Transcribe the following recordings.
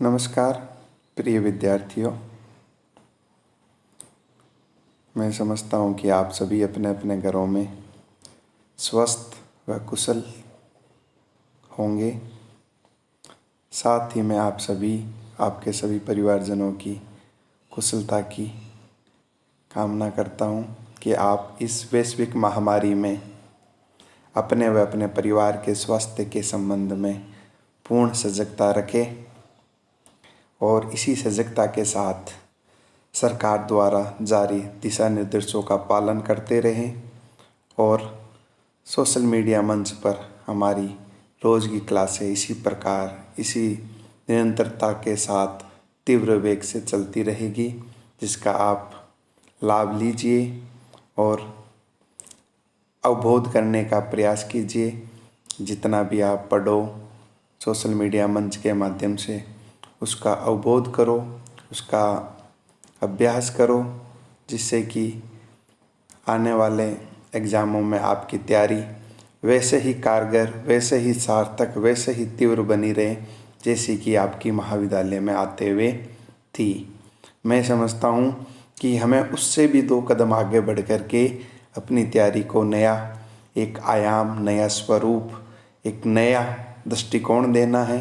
नमस्कार प्रिय विद्यार्थियों। मैं समझता हूँ कि आप सभी अपने अपने घरों में स्वस्थ व कुशल होंगे। साथ ही मैं आपके सभी परिवारजनों की कुशलता की कामना करता हूँ कि आप इस वैश्विक महामारी में अपने व अपने परिवार के स्वास्थ्य के संबंध में पूर्ण सजगता रखें और इसी सजगता के साथ सरकार द्वारा जारी दिशा निर्देशों का पालन करते रहें और सोशल मीडिया मंच पर हमारी रोज़ की क्लासें इसी निरंतरता के साथ तीव्र वेग से चलती रहेगी, जिसका आप लाभ लीजिए और अवबोध करने का प्रयास कीजिए। जितना भी आप पढ़ो सोशल मीडिया मंच के माध्यम से उसका अवबोध करो, उसका अभ्यास करो, जिससे कि आने वाले एग्ज़ामों में आपकी तैयारी वैसे ही कारगर, वैसे ही सार्थक, वैसे ही तीव्र बनी रहे जैसी कि आपकी महाविद्यालय में आते हुए थी। मैं समझता हूँ कि हमें उससे भी 2 कदम आगे बढ़ कर के अपनी तैयारी को नया एक आयाम, नया स्वरूप, एक नया दृष्टिकोण देना है,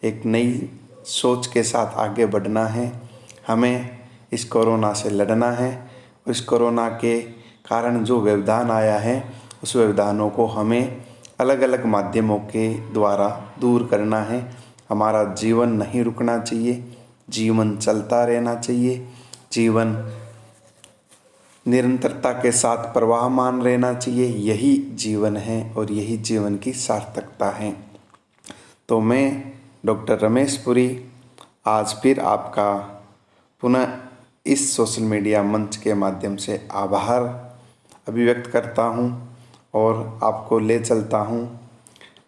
एक नई सोच के साथ आगे बढ़ना है। हमें इस कोरोना से लड़ना है। इस कोरोना के कारण जो व्यवधान आया है उस व्यवधानों को हमें अलग अलग माध्यमों के द्वारा दूर करना है। हमारा जीवन नहीं रुकना चाहिए, जीवन चलता रहना चाहिए, जीवन निरंतरता के साथ प्रवाहमान रहना चाहिए। यही जीवन है और यही जीवन की सार्थकता है। तो मैं डॉक्टर रमेश पुरी आज फिर आपका पुनः इस सोशल मीडिया मंच के माध्यम से आभार अभिव्यक्त करता हूँ और आपको ले चलता हूँ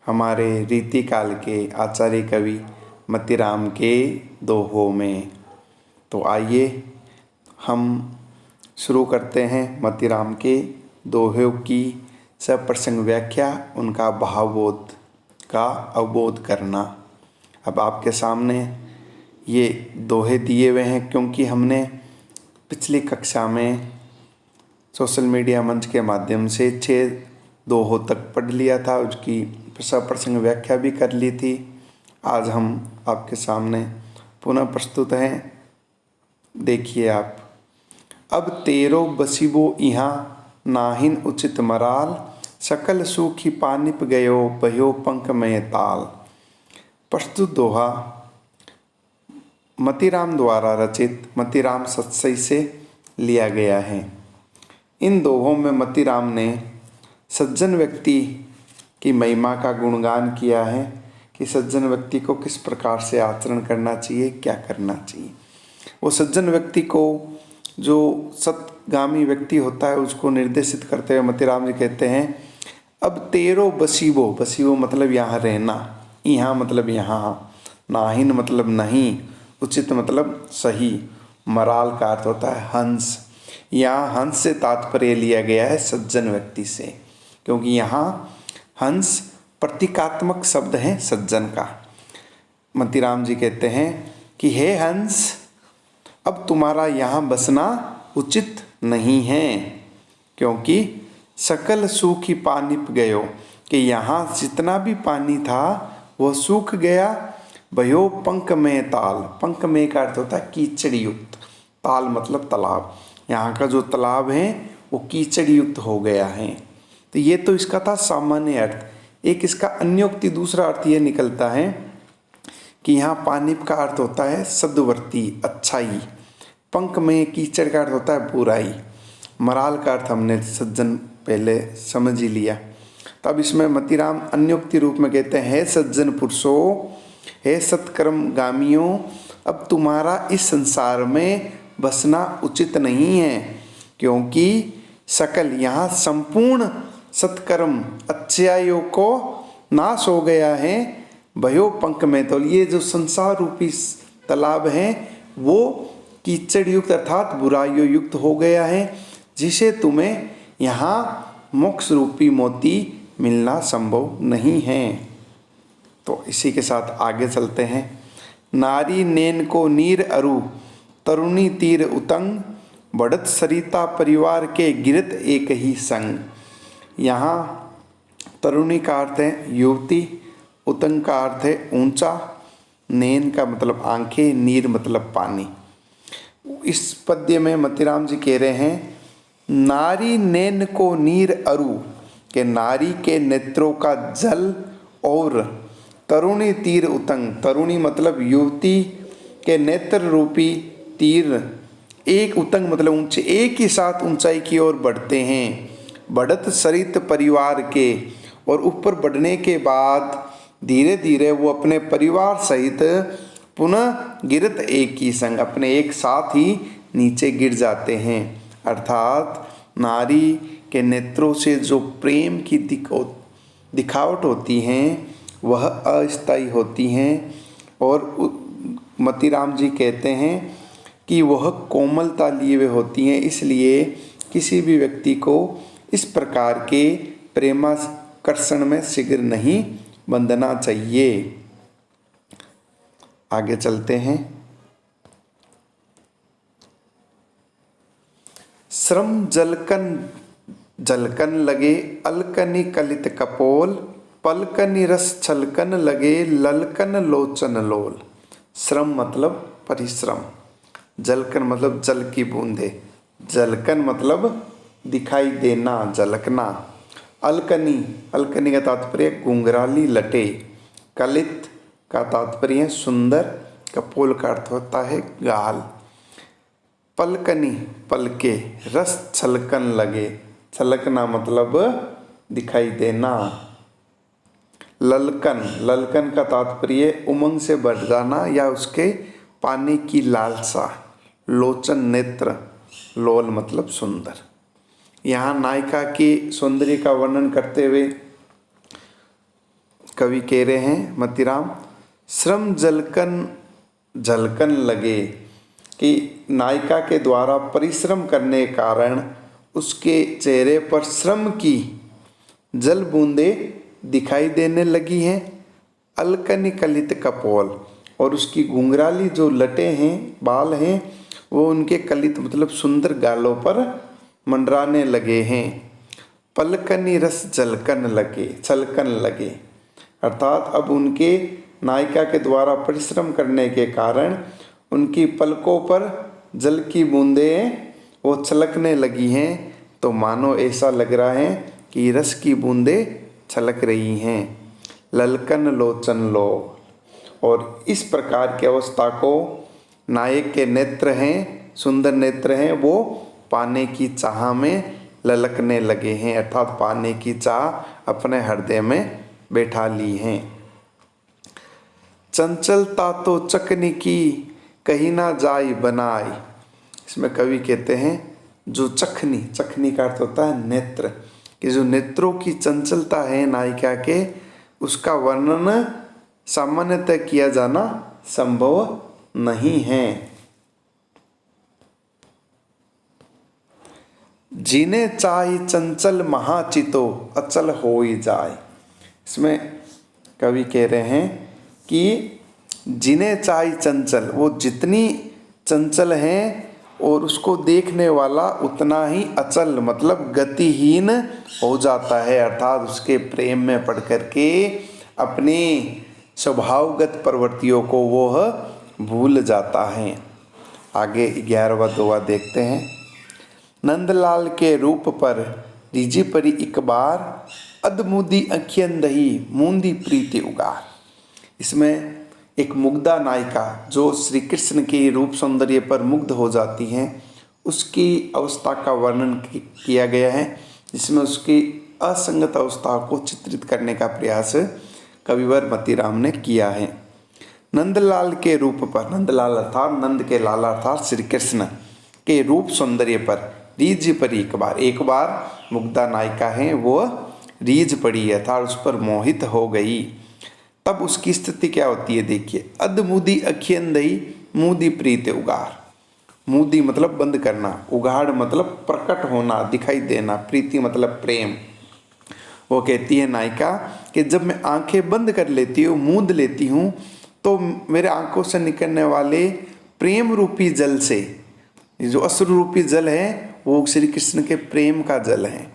हमारे रीतिकाल के आचार्य कवि मतीराम के दोहों में। तो आइए हम शुरू करते हैं मतीराम के दोहों की सप्रसंग व्याख्या, उनका भावबोध का अवबोध करना। अब आपके सामने ये दोहे दिए हुए हैं क्योंकि हमने पिछली कक्षा में सोशल मीडिया मंच के माध्यम से 6 दोहों तक पढ़ लिया था, उसकी सप्रसंग व्याख्या भी कर ली थी। आज हम आपके सामने पुनः प्रस्तुत हैं। देखिए आप। अब तेरो बसिबो इहाँ नाहिन उचित मराल, सकल सूखी पानिप गयो भयो पंख में ताल। प्रस्तुत दोहा मतीराम द्वारा रचित मतीराम सतसई से लिया गया है। इन दोहों में मतीराम ने सज्जन व्यक्ति की महिमा का गुणगान किया है कि सज्जन व्यक्ति को किस प्रकार से आचरण करना चाहिए, क्या करना चाहिए। वो सज्जन व्यक्ति को, जो सतगामी व्यक्ति होता है, उसको निर्देशित करते हुए मतीराम जी कहते हैं, अब तेरो बसीबो, बसीबो मतलब यहाँ रहना, यहाँ मतलब यहाँ, नाहिन मतलब नहीं, उचित मतलब सही, मराल का अर्थ होता है हंस। यहाँ हंस से तात्पर्य लिया गया है सज्जन व्यक्ति से, क्योंकि यहाँ हंस प्रतीकात्मक शब्द है सज्जन का। मतीराम जी कहते हैं कि हे हंस, अब तुम्हारा यहाँ बसना उचित नहीं है, क्योंकि सकल सूखी पानिप गयो, कि यहाँ जितना भी पानी था वो सूख गया। भयो पंख में ताल, पंख में का अर्थ होता है कीचड़ युक्त, ताल मतलब तालाब। यहाँ का जो तालाब है वो कीचड़ युक्त हो गया है। तो ये तो इसका था सामान्य अर्थ। एक इसका अन्योक्ति दूसरा अर्थ ये निकलता है कि यहाँ पानी का अर्थ होता है सद्वर्ती, अच्छाई। पंख में कीचड़ का अर्थ होता है बुराई। मराल का अर्थ हमने सज्जन पहले समझ ही लिया। तब इसमें मतीराम अन्योक्ति रूप में कहते हैं, हे सज्जन पुरुषों, हे सत्कर्म गामियों, अब तुम्हारा इस संसार में बसना उचित नहीं है, क्योंकि सकल यहाँ संपूर्ण सत्कर्म अच्छाइयों को नाश हो गया है। भयो पंख में, तो ये जो संसार रूपी तालाब है वो कीचड़ युक्त अर्थात बुराइयों युक्त हो गया है, जिसे तुम्हें यहाँ मोक्ष रूपी मोती मिलना संभव नहीं है। तो इसी के साथ आगे चलते हैं। नारी नैन को नीर अरु तरुणी तीर उतंग बढ़त सरिता परिवार के गिरत एक ही संग। यहाँ तरुणी का अर्थ है युवती, उतंग का अर्थ है ऊंचा, नैन का मतलब आंखें, नीर मतलब पानी। इस पद्य में मोतीराम जी कह रहे हैं नारी नैन को नीर अरु के नारी के नेत्रों का जल और तरुणी तीर उतंग, तरुणी मतलब युवती के नेत्र रूपी तीर एक उतंग मतलब ऊंचे एक ही साथ ऊंचाई की ओर बढ़ते हैं। बढ़त सरित परिवार के और ऊपर बढ़ने के बाद धीरे धीरे वो अपने परिवार सहित पुनः गिरत एक ही संग अपने एक साथ ही नीचे गिर जाते हैं। अर्थात नारी के नेत्रों से जो प्रेम की दिखावट होती हैं वह अस्थायी होती हैं और मोतीराम जी कहते हैं कि वह कोमलता लिए हुए होती हैं। इसलिए किसी भी व्यक्ति को इस प्रकार के प्रेमाकर्षण में शीघ्र नहीं बंधना चाहिए। आगे चलते हैं। श्रम जलकन जलकन लगे अलकनि कलित कपोल पलकनि रस छलकन लगे ललकन लोचन लोल। श्रम मतलब परिश्रम, जलकन मतलब जल की बूंदे, जलकन मतलब दिखाई देना, झलकना। अलकनी, अलकनी का तात्पर्य घुंघराली लटे, कलित का तात्पर्य सुंदर, कपोल का अर्थ होता है गाल। पलकनी पलके, रस छलकन लगे, छलकना मतलब दिखाई देना। ललकन, ललकन का तात्पर्य उमंग से बढ़ जाना या उसके पाने की लालसा। लोचन नेत्र, लोल मतलब सुंदर। यहाँ नायिका के सौंदर्य का वर्णन करते हुए कवि कह रहे हैं मोतीराम, श्रम जलकन झलकन लगे कि नायिका के द्वारा परिश्रम करने के कारण उसके चेहरे पर श्रम की जल बूंदे दिखाई देने लगी हैं। अलकनि कलित कपोल, और उसकी घुंघराली जो लटे हैं, बाल हैं, वो उनके कलित मतलब सुंदर गालों पर मंडराने लगे हैं। पलकनि रस झलकन लगे, छलकन लगे, अर्थात अब उनके नायिका के द्वारा परिश्रम करने के कारण उनकी पलकों पर जल की बूंदें वो छलकने लगी हैं। तो मानो ऐसा लग रहा है कि रस की बूंदें छलक रही हैं। ललकन लोचन लो, और इस प्रकार की अवस्था को नायक के नेत्र हैं, सुंदर नेत्र हैं, वो पाने की चाह में ललकने लगे हैं, अर्थात पाने की चाह अपने हृदय में बैठा ली हैं। चंचलता तो चकनी की कहीं ना जाई बनाई। इसमें कवि कहते हैं जो चखनी, चखनी का अर्थ होता है नेत्र, कि जो नेत्रों की चंचलता है नायिका के, उसका वर्णन सामान्यतः किया जाना संभव नहीं है। जिने चाहि चंचल महाचितो अचल होई जाए। इसमें कवि कह रहे हैं कि जिने चाहि चंचल, वो जितनी चंचल हैं और उसको देखने वाला उतना ही अचल मतलब गतिहीन हो जाता है, अर्थात उसके प्रेम में पड़ करके अपने स्वभावगत प्रवृत्तियों को वह भूल जाता है। आगे 11वां दोहा देखते हैं। नंदलाल के रूप पर रिझी परी एक बार अधमुदी अखियन दही मूंदी प्रीति उगार। इसमें एक मुग्धा नायिका जो श्री कृष्ण के रूप सौंदर्य पर मुग्ध हो जाती हैं, उसकी अवस्था का वर्णन किया गया है, जिसमें उसकी असंगत अवस्था को चित्रित करने का प्रयास कविवर मोतीराम ने किया है। नंदलाल के रूप पर, नंदलाल अर्थात नंद के लाला अर्थात श्री कृष्ण के रूप सौंदर्य पर रीझ पड़ी एक बार मुग्धा नायिका है वो रीझ पड़ी अर्थात उस पर मोहित हो गई। तब उसकी स्थिति क्या होती है देखिए। अधमुदी अखियन दही मूदी प्रीत उगार। मूदी मतलब बंद करना, उगाड़ मतलब प्रकट होना, दिखाई देना, प्रीति मतलब प्रेम। वो कहती है नायिका कि जब मैं आंखें बंद कर लेती हूँ, मूंद लेती हूँ, तो मेरे आंखों से निकलने वाले प्रेम रूपी जल से, ये जो अश्रु रूपी जल है वो श्री कृष्ण के प्रेम का जल है,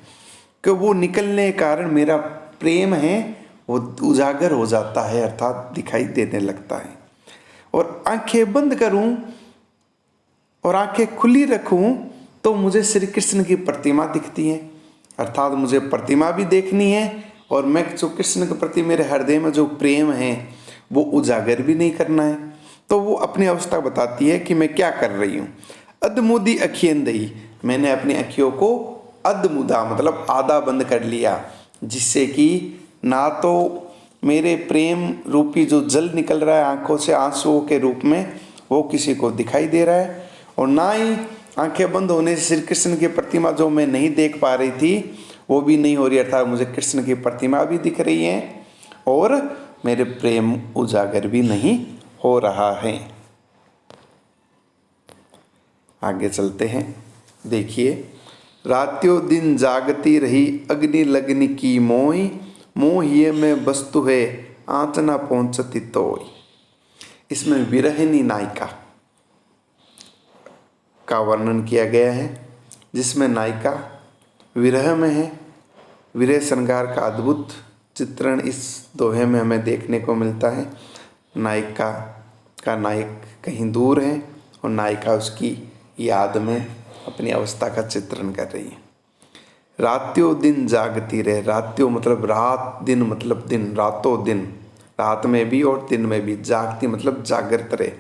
कि वो निकलने के कारण मेरा प्रेम है वो उजागर हो जाता है, अर्थात दिखाई देने लगता है। और आंखें बंद करूं और आंखें खुली रखूं तो मुझे श्री कृष्ण की प्रतिमा दिखती है, अर्थात मुझे प्रतिमा भी देखनी है और मैं जो कृष्ण के प्रति मेरे हृदय में जो प्रेम है वो उजागर भी नहीं करना है। तो वो अपनी अवस्था बताती है कि मैं क्या कर रही हूँ। अधमुदी अखियन दही, मैंने अपनी अखियों को अधमुदा मतलब आधा बंद कर लिया, जिससे कि ना तो मेरे प्रेम रूपी जो जल निकल रहा है आंखों से आंसुओं के रूप में वो किसी को दिखाई दे रहा है, और ना ही आंखें बंद होने से श्री कृष्ण की प्रतिमा जो मैं नहीं देख पा रही थी वो भी नहीं हो रही, अर्थात मुझे कृष्ण की प्रतिमा भी दिख रही है और मेरे प्रेम उजागर भी नहीं हो रहा है। आगे चलते हैं। देखिए, रात्यों दिन जागती रही अग्नि लग्नि की मोई, मोहिए में वस्तु है आँच न पहुँचती तोय। इसमें विरहिणी नायिका का वर्णन किया गया है, जिसमें नायिका विरह में है। विरह श्रृंगार का अद्भुत चित्रण इस दोहे में हमें देखने को मिलता है। नायिका का नायक कहीं दूर है और नायिका उसकी याद में अपनी अवस्था का चित्रण कर रही है। रात्यों दिन जागती रहे, रात्यों मतलब रात, दिन मतलब दिन, रातों दिन, रात में भी और दिन में भी, जागती मतलब जागृत रहे।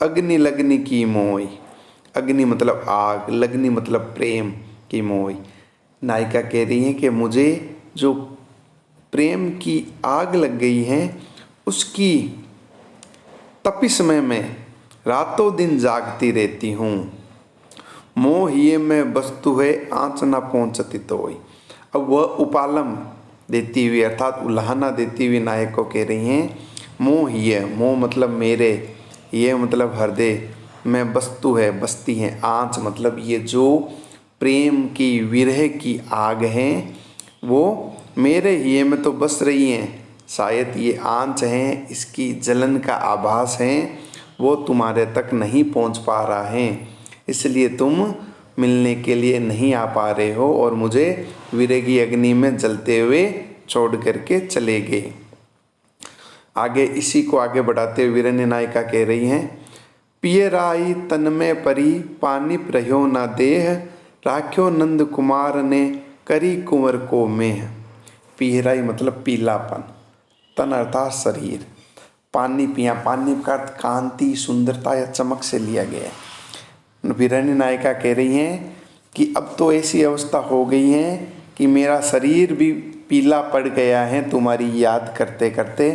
अग्नि लग्नि की मोई, अग्नि मतलब आग, लग्नि मतलब प्रेम की मोई। नायिका कह रही है कि मुझे जो प्रेम की आग लग गई है उसकी तपिश में मैं रातों दिन जागती रहती हूँ। मोह ये में वस्तु है आँच न पहुँचती तोय। अब वह उपालम देती हुई अर्थात उल्हाना देती हुई नायक को कह रही हैं, मोह ये, मोह मतलब मेरे, ये मतलब हृदय में वस्तु है, बसती है। आँच मतलब ये जो प्रेम की विरह की आग है वो मेरे हिये में तो बस रही हैं, शायद ये आँच है, इसकी जलन का आभास है, वो तुम्हारे तक नहीं पहुंच पा रहा है, इसलिए तुम मिलने के लिए नहीं आ पा रहे हो और मुझे विरह की अग्नि में जलते हुए छोड़ करके चले गए। आगे इसी को आगे बढ़ाते हुए विरह नायिका कह रही हैं, पिय राई तन में परी पानी प्रह्यो न देह, राख्यो नंद कुमार ने करी कुंवर को मेह। पिहराई मतलब पीलापन, तन अर्थात शरीर, पानी पिया, पानी का कांति सुंदरता या चमक से लिया गया है। विरह नायिका कह रही हैं कि अब तो ऐसी अवस्था हो गई है कि मेरा शरीर भी पीला पड़ गया है तुम्हारी याद करते करते,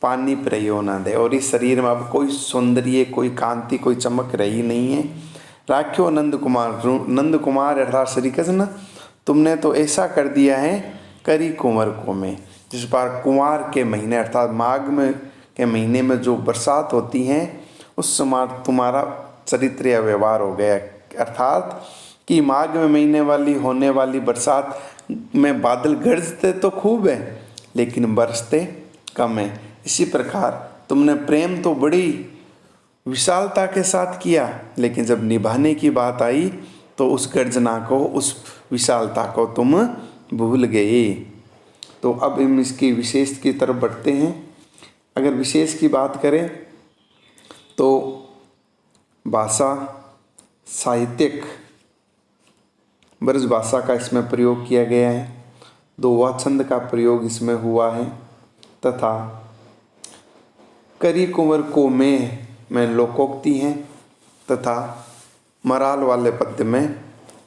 पानी प्रयो ना दे, और इस शरीर में अब कोई सौंदर्य, कोई कांति, कोई चमक रही नहीं है। राख्यो नंद कुमार, नंद कुमार अर्थात श्री कृष्ण, तुमने तो ऐसा कर दिया है करी कुंवर को में, जिस बार कुंवार के महीने अर्थात माघ में के महीने में जो बरसात होती हैं उस समय तुम्हारा चरित्र या व्यवहार हो गया, अर्थात कि माघ में महीने वाली होने वाली बरसात में बादल गरजते तो खूब है लेकिन बरसते कम है। इसी प्रकार तुमने प्रेम तो बड़ी विशालता के साथ किया, लेकिन जब निभाने की बात आई तो उस गर्जना को, उस विशालता को तुम भूल गए। तो अब हम इसकी विशेष की तरफ बढ़ते हैं। अगर विशेष की बात करें तो भाषा, साहित्यिक ब्रज भाषा का इसमें प्रयोग किया गया है, दोहा छंद का प्रयोग इसमें हुआ है, तथा करी कुंवर को में लोकोक्ति हैं, तथा मराल वाले पद्य में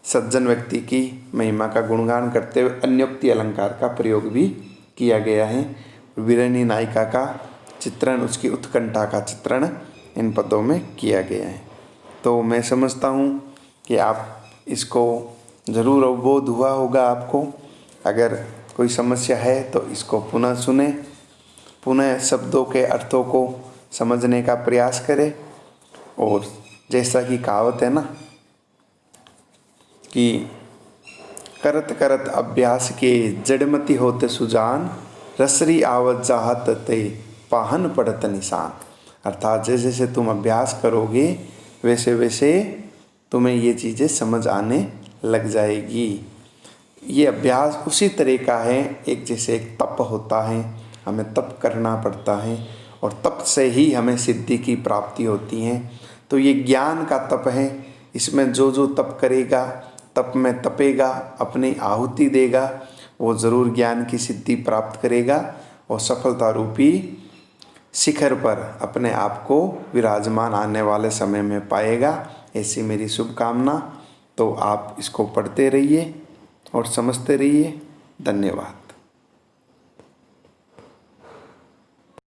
सज्जन व्यक्ति की महिमा का गुणगान करते हुए अन्योक्ति अलंकार का प्रयोग भी किया गया है। विरहिणी नायिका का चित्रण, उसकी उत्कंठा का चित्रण इन पदों में किया गया है। तो मैं समझता हूँ कि आप इसको ज़रूर अवबोध हुआ होगा आपको। अगर कोई समस्या है तो इसको पुनः सुने, पुनः शब्दों के अर्थों को समझने का प्रयास करें। और जैसा कि कहावत है ना कि करत करत अभ्यास के जड़मति होते सुजान, रसरी आवत जाहत ते पाहन पड़त निशान। अर्थात जैसे जैसे तुम अभ्यास करोगे वैसे वैसे तुम्हें ये चीज़ें समझ आने लग जाएगी। ये अभ्यास उसी तरह का है, एक जैसे एक तप होता है, हमें तप करना पड़ता है और तप से ही हमें सिद्धि की प्राप्ति होती है। तो ये ज्ञान का तप है, इसमें जो जो तप करेगा, तप में तपेगा, अपनी आहुति देगा, वो ज़रूर ज्ञान की सिद्धि प्राप्त करेगा और सफलता रूपी शिखर पर अपने आप को विराजमान आने वाले समय में पाएगा। ऐसी मेरी शुभकामना। तो आप इसको पढ़ते रहिए और समझते रहिए। धन्यवाद।